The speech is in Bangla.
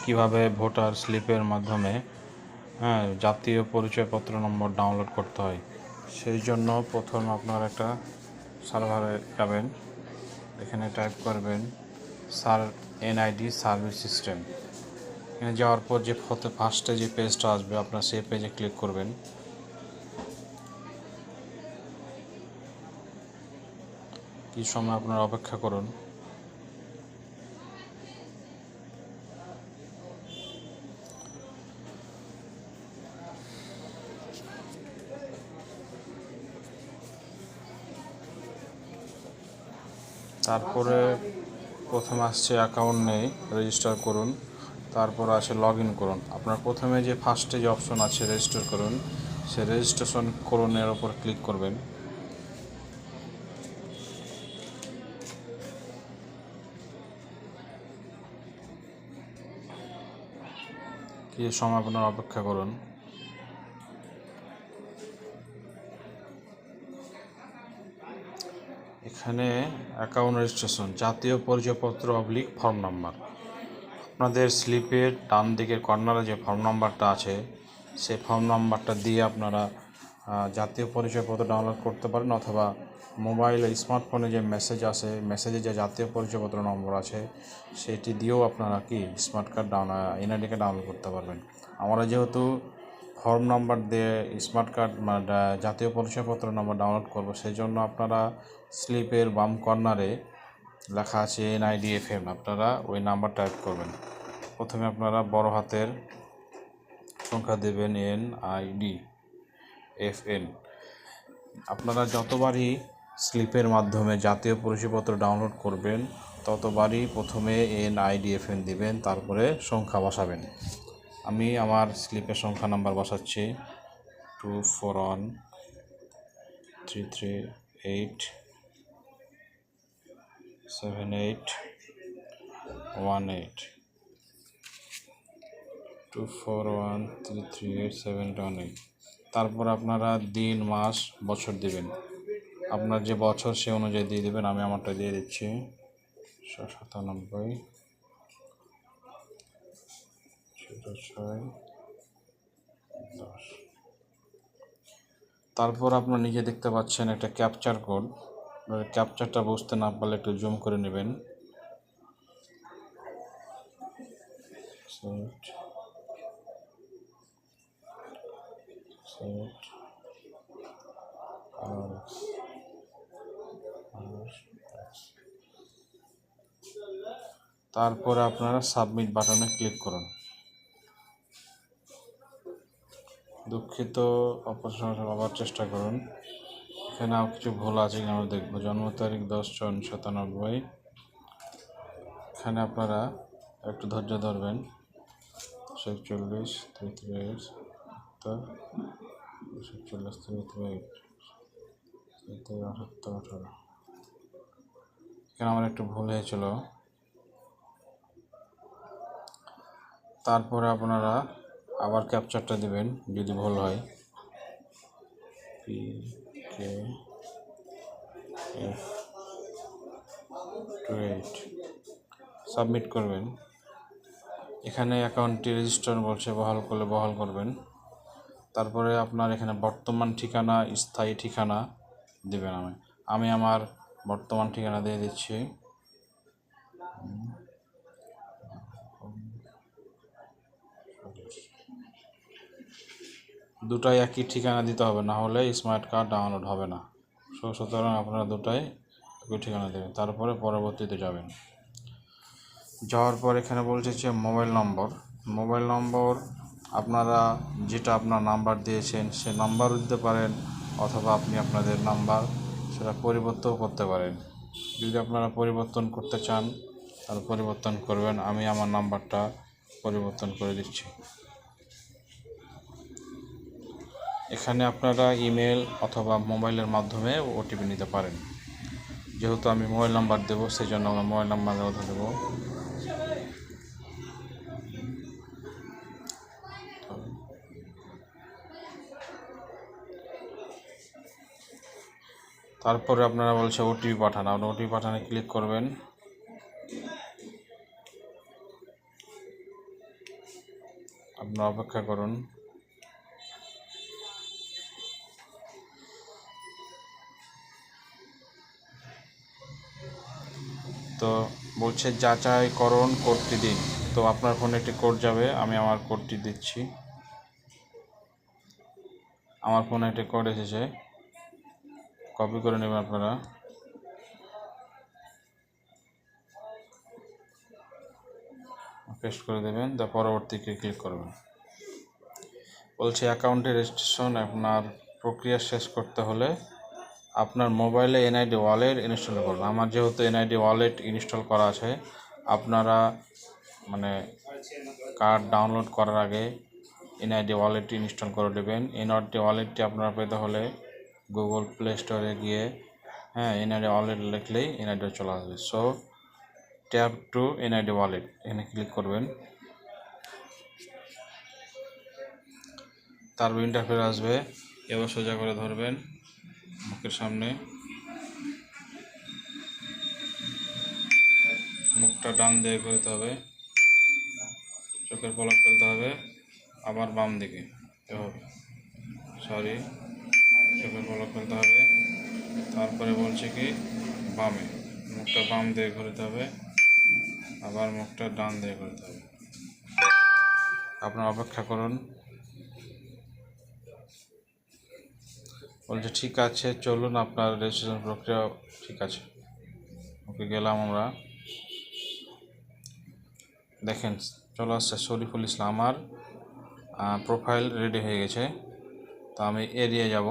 কিভাবে ভোটার স্লিপের মাধ্যমে জাতীয় পরিচয়পত্র নম্বর ডাউনলোড করতে হয়। সেই জন্য প্রথম আপনারা একটা সার্ভারে যাবেন, এখানে টাইপ করবেন এনআইডি সার্ভিস সিস্টেম। এখানে যাওয়ার পর যে ফার্স্টে যে পেজটা আসবে আপনার সেই পেজে ক্লিক করবেন। কিছু সময় আপনারা অপেক্ষা করুন। তারপরে প্রথমে আসছে অ্যাকাউন্ট নেই, রেজিস্টার করুন। তারপর আসে লগ ইন করুন। আপনার প্রথমে যে ফার্স্টে যে অপশন আছে রেজিস্টার করুন, সে রেজিস্ট্রেশন করুনের ওপর ক্লিক করবেন। কিছু সময় আপনার অপেক্ষা করুন। এখানে অ্যাকাউন্ট রেজিস্ট্রেশন, জাতীয় পরিচয়পত্র / ফর্ম নাম্বার। আপনাদের স্লিপের ডান দিকের কর্নারে যে ফর্ম নাম্বারটা আছে সেই ফর্ম নাম্বারটা দিয়ে আপনারা জাতীয় পরিচয়পত্র ডাউনলোড করতে পারেন, অথবা মোবাইলে স্মার্টফোনে যে মেসেজ আসে, মেসেজে যে জাতীয় পরিচয়পত্র নম্বর আছে সেটি দিয়েও আপনারা smart card NID card download করতে পারবেন। আমরা যেহেতু ফর্ম নাম্বার দিয়ে স্মার্ট কার্ড জাতীয় পরিচয়পত্র নম্বর ডাউনলোড করব, সেই জন্য আপনারা স্লিপের বাম কর্নারে লেখা আছে NIDFM, আপনারা ওই নাম্বার টাইপ করবেন। প্রথমে আপনারা বড় হাতের সংখ্যা দেবেন NIDFN। আপনারা যতবারই স্লিপের মাধ্যমে জাতীয় পরিচয়পত্র ডাউনলোড করবেন ততবারই প্রথমে NIDFN দিবেন, তারপরে সংখ্যা বসাবেন। আমি আমার স্লিপের সংখ্যা নাম্বার বসাচ্ছি 2413387818 2413387818। তারপর আপনারা দিন, মাস, বছর দিবেন। আপনার যে বছর সে অনুযায়ী দিয়ে দেবেন। আমি আমারটা দিয়ে দিচ্ছি 97/06/10। তারপর আপনারা নিজে দেখতে পাচ্ছেন একটা ক্যাপচার কোড। ক্যাপচারটা বুঝতে না পারলে একটু জুম করে নেবেন। তারপরে আপনারা সাবমিট বাটনে ক্লিক করুন। দুঃখিত, আবার চেষ্টা করুন। এখানে আর কিছু ভুল আছে কিনা আমরা দেখব। জন্ম তারিখ 10/6/97। এখানে আপনারা একটু ধৈর্য ধরবেন। 46 33 46 33 78 18। এখানে আমার একটু ভুল হয়েছিল। তারপরে আপনারা আবার ক্যাপচারটা দিবেন যদি ভুল হয়। PKF28 সাবমিট করবেন। এখানে অ্যাকাউন্টটি রেজিস্টার বলছে, বহাল করলে বহাল করবেন। তারপরে আপনার এখানে বর্তমান ঠিকানা, স্থায়ী ঠিকানা দেবেন। আমি আমার বর্তমান ঠিকানা দিয়ে দিচ্ছি। দুটাই একই ঠিকানা দিতে হবে, না হলে স্মার্ট কার্ড ডাউনলোড হবে না। সুতরাং আপনারা দুটাই একই ঠিকানা দেবেন। তারপরে পরবর্তীতে যাবেন। যাওয়ার পর এখানে বলছে যে মোবাইল নম্বর আপনারা যেটা আপনার নাম্বার দিয়েছেন সে নাম্বারও দিতে পারেন, অথবা আপনি আপনাদের নাম্বার সেটা পরিবর্তনও করতে পারেন। যদি আপনারা পরিবর্তন করতে চান তাহলে পরিবর্তন করবেন। আমি আমার নাম্বারটা পরিবর্তন করে দিচ্ছি। এখানে আপনারা ইমেল অথবা মোবাইলের মাধ্যমে OTP নিতে পারেন। যেহেতু আমি মোবাইল নাম্বার দেবো, সেই জন্য আমরা মোবাইল নাম্বার দেবো। তারপরে আপনারা বলছে OTP পাঠান। আপনি OTP পাঠানে ক্লিক করবেন। আপনারা অপেক্ষা করুন। তো বলছে যাচাইকরণ কোডটি দিন। তো আপনার ফোনে একটি কোড যাবে, আমি আমার কোডটি দিচ্ছি। আমার ফোনে একটি কোড এসেছে, কপি করে নেবেন আপনারা। পেস্ট করে দেবেন, তো পরবর্তী ক্লিক করবেন। বলছে অ্যাকাউন্টে রেজিস্ট্রেশন আপনার প্রক্রিয়া শেষ করতে হলে আপনার মোবাইলে এনআইডি ওয়ালেট ইনস্টল করুন। আমার যেহেতু এনআইডি ওয়ালেট ইনস্টল করা আছে, আপনারা মানে কার্ড ডাউনলোড করার আগে এনআইডি ওয়ালেটটি ইনস্টল করে নেবেন। এনআইডি ওয়ালেটটি আপনারা পেতে হলে গুগল প্লে স্টোরে গিয়ে এনআইডি ওয়ালেট লিখলেই এনআইডি চলে আসবে। So tap two NID wallet এখানে ক্লিক করবেন। তারপর ইন্টারফেস আসবে, এবার সোজা করে ধরবেন মুখের সামনে, মুখটা ডান দিকে করতে হবে, চোখের পলক ফেলতে হবে, আবার বাম দিকে এভাবে, চোখের পলক ফেলতে হবে। তারপরে বলছে কি বামে, মুখটা বাম দিকে ঘুরতে হবে, আবার মুখটা ডান দিকে ঘুরতে হবে। আপনারা অপেক্ষা করুন। বলছে ঠিক আছে, চলুন আপনার রেজিস্ট্রেশন প্রক্রিয়া ঠিক আছে। ওকে গেলাম আমরা। দেখেন চলে আসছে শরীফুল ইসলাম, আমার প্রোফাইল রেডি হয়ে গেছে। তো আমি এরিয়া যাব।